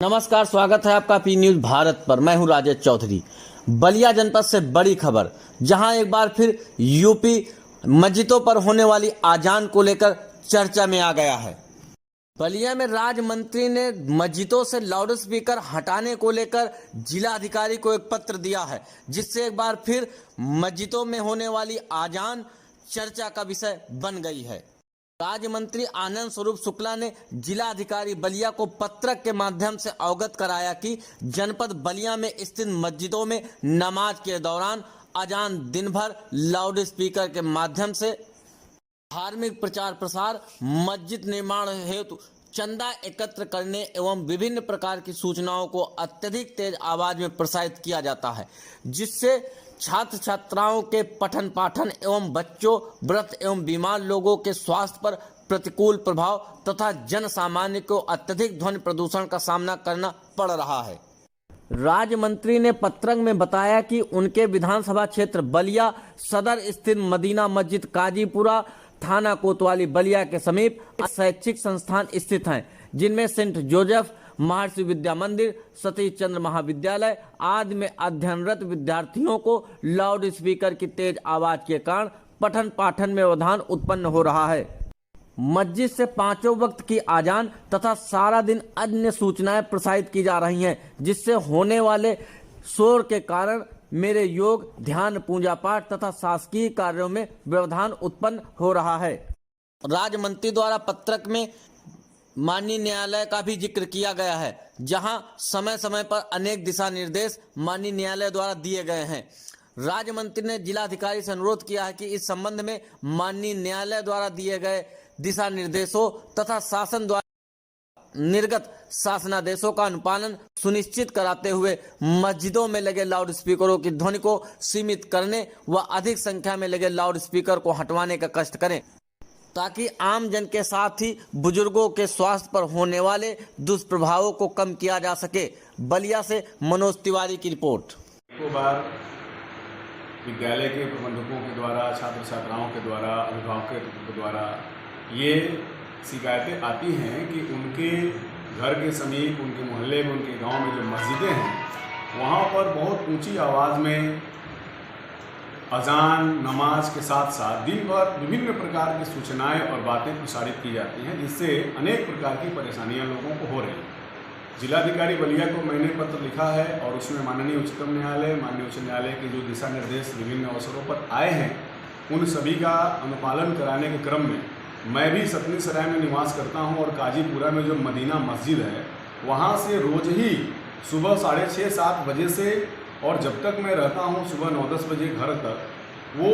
नमस्कार, स्वागत है आपका पी न्यूज भारत पर। मैं हूं राजेश चौधरी। बलिया जनपद से बड़ी खबर, जहां एक बार फिर यूपी मस्जिदों पर होने वाली आजान को लेकर चर्चा में आ गया है। बलिया में राज्य मंत्री ने मस्जिदों से लाउड स्पीकर हटाने को लेकर जिलाधिकारी को एक पत्र दिया है, जिससे एक बार फिर मस्जिदों में होने वाली आजान चर्चा का विषय बन गई है। राज्य मंत्री आनंद स्वरूप शुक्ला ने जिलाधिकारी बलिया को पत्र के माध्यम से अवगत कराया कि जनपद बलिया में स्थित मस्जिदों में नमाज के दौरान अजान दिन भर लाउड स्पीकर के माध्यम से धार्मिक प्रचार प्रसार, मस्जिद निर्माण हेतु चंदा एकत्र करने एवं विभिन्न प्रकार की सूचनाओं को अत्यधिक तेज आवाज में प्रसारित किया जाता है, जिससे छात्र छात्राओं के पठन पाठन एवं बच्चों, व्रत एवं बीमार लोगों के स्वास्थ्य पर प्रतिकूल प्रभाव तथा जन सामान्य को अत्यधिक ध्वनि प्रदूषण का सामना करना पड़ रहा है। राज्य मंत्री ने पत्रक में बताया कि उनके विधानसभा क्षेत्र बलिया सदर स्थित मदीना मस्जिद काजीपुरा थाना कोतवाली बलिया के समीप शैक्षिक संस्थान स्थित हैं, जिनमें सेंट जोसेफ महर्षि विद्या मंदिर, सतीश चंद्र महाविद्यालय आदि में अध्ययनरत विद्यार्थियों को लाउड स्पीकर की तेज आवाज के कारण पठन पाठन में व्यवधान उत्पन्न हो रहा है। मस्जिद से पांचों वक्त की आजान तथा सारा दिन अन्य सूचनाएं प्रसारित की जा रही हैं, जिससे होने वाले शोर के कारण मेरे योग, ध्यान, पूजा पाठ तथा शासकीय कार्यों में व्यवधान उत्पन्न हो रहा है। राज्य मंत्री द्वारा पत्रक में माननीय न्यायालय का भी जिक्र किया गया है, जहां समय समय पर अनेक दिशा निर्देश माननीय न्यायालय द्वारा दिए गए हैं। राज्य मंत्री ने जिलाधिकारी से अनुरोध किया है कि इस संबंध में माननीय न्यायालय द्वारा दिए गए दिशा निर्देशों तथा शासन द्वारा निर्गत शासनादेशों का अनुपालन सुनिश्चित कराते हुए मस्जिदों में लगे लाउड स्पीकरों की ध्वनि को सीमित करने व अधिक संख्या में लगे लाउड स्पीकर को हटवाने का कष्ट करें, ताकि आम जन के साथ ही बुजुर्गों के स्वास्थ्य पर होने वाले दुष्प्रभावों को कम किया जा सके। बलिया से मनोज तिवारी की रिपोर्ट। बार विद्यालय के प्रबंधकों के द्वारा, छात्र छात्राओं के द्वारा, अभिभावकों के द्वारा ये शिकायतें आती हैं कि उनके घर के समीप, उनके मोहल्ले में, उनके गांव में जो मस्जिदें हैं वहाँ पर बहुत ऊंची आवाज़ में अजान, नमाज के साथ साथ दिन भर विभिन्न प्रकार की सूचनाएं और बातें प्रसारित की जाती हैं, जिससे अनेक प्रकार की परेशानियां लोगों को हो रही हैं। जिलाधिकारी बलिया को मैंने पत्र लिखा है और उसमें माननीय उच्चतम न्यायालय, माननीय उच्च न्यायालय के जो दिशा निर्देश विभिन्न अवसरों पर आए हैं, उन सभी का अनुपालन कराने के क्रम में मैं भी सतनी सराय में निवास करता हूँ और काजीपुरा में जो मदीना मस्जिद है वहाँ से रोज़ ही सुबह 6:30-7 बजे से और जब तक मैं रहता हूँ सुबह 9-10 बजे घर तक, वो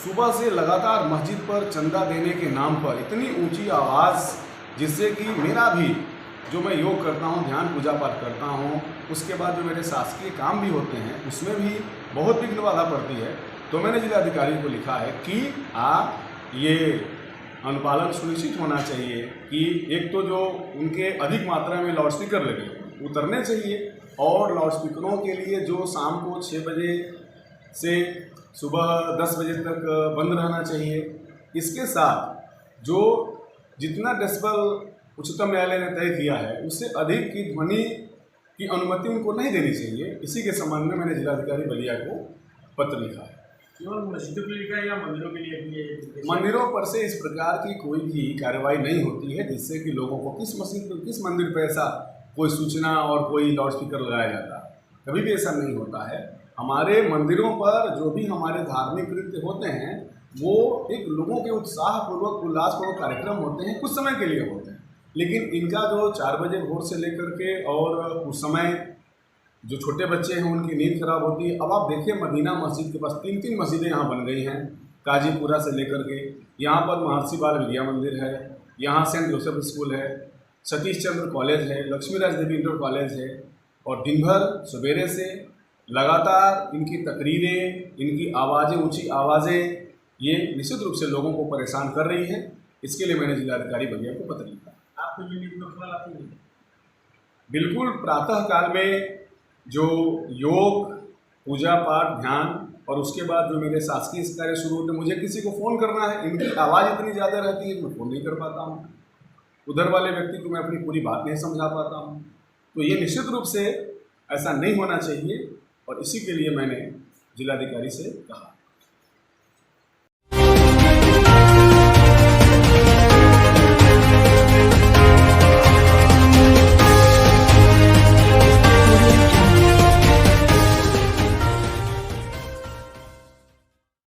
सुबह से लगातार मस्जिद पर चंदा देने के नाम पर इतनी ऊंची आवाज़, जिससे कि मेरा भी जो मैं योग करता हूँ, ध्यान पूजा पाठ करता हूँ, उसके बाद जो मेरे शासकीय काम भी होते हैं उसमें भी बहुत विघ्न बाधा पड़ती है। तो मैंने जिलाधिकारी को लिखा है कि आप ये अनुपालन सुनिश्चित होना चाहिए कि एक तो जो उनके अधिक मात्रा में लाउड स्पीकर लगे उतरने चाहिए, और लाउड स्पीकरों के लिए जो शाम को 6 बजे से सुबह 10 बजे तक बंद रहना चाहिए। इसके साथ जो जितना डेसिबल उच्चतम न्यायालय ने तय किया है उससे अधिक की ध्वनि की अनुमति उनको नहीं देनी चाहिए। इसी के संबंध में मैंने जिलाधिकारी बलिया को पत्र लिखा है। मस्जिदों के लिए लिखा है या मंदिरों के लिए भी? मंदिरों पर से इस प्रकार की कोई भी कार्रवाई नहीं होती है जिससे कि लोगों को किस मस्जिद पर, किस मंदिर पर ऐसा कोई सूचना और कोई लाउड स्पीकर लगाया जाता है, कभी भी ऐसा नहीं होता है। हमारे मंदिरों पर जो भी हमारे धार्मिक कृत्य होते हैं वो एक लोगों के उत्साहपूर्वक, उल्लासपूर्वक कार्यक्रम होते हैं, कुछ समय के लिए होते हैं, लेकिन इनका जो 4 बजे भोर से लेकर के और उस समय जो छोटे बच्चे हैं उनकी नींद खराब होती है। अब आप देखिए मदीना मस्जिद के पास 3 मस्जिदें यहाँ बन गई हैं, काजीपुरा से लेकर के यहाँ पर महर्षि बाल विद्या मंदिर है, यहाँ सेंट जोसेफ स्कूल है, सतीश चंद्र कॉलेज है, लक्ष्मी राज देवी इंटर कॉलेज है, और दिन भर सवेरे से लगातार इनकी तकरीरें, इनकी आवाज़ें, ऊंची आवाज़ें ये निश्चित रूप से लोगों को परेशान कर रही हैं। इसके लिए मैंने जिलाधिकारी बलिया को पत्र लिखा। आपको ये नींद में खलल आती है? बिल्कुल, प्रातः काल में जो योग, पूजा पाठ, ध्यान और उसके बाद जो मेरे शासकीय कार्य शुरू होते हैं, मुझे किसी को फ़ोन करना है, इनकी आवाज़ इतनी ज़्यादा रहती है कि मैं फ़ोन नहीं कर पाता हूँ। उधर वाले व्यक्ति को मैं अपनी पूरी बात नहीं समझा पाता हूँ। तो ये निश्चित रूप से ऐसा नहीं होना चाहिए और इसी के लिए मैंने जिलाधिकारी से कहा।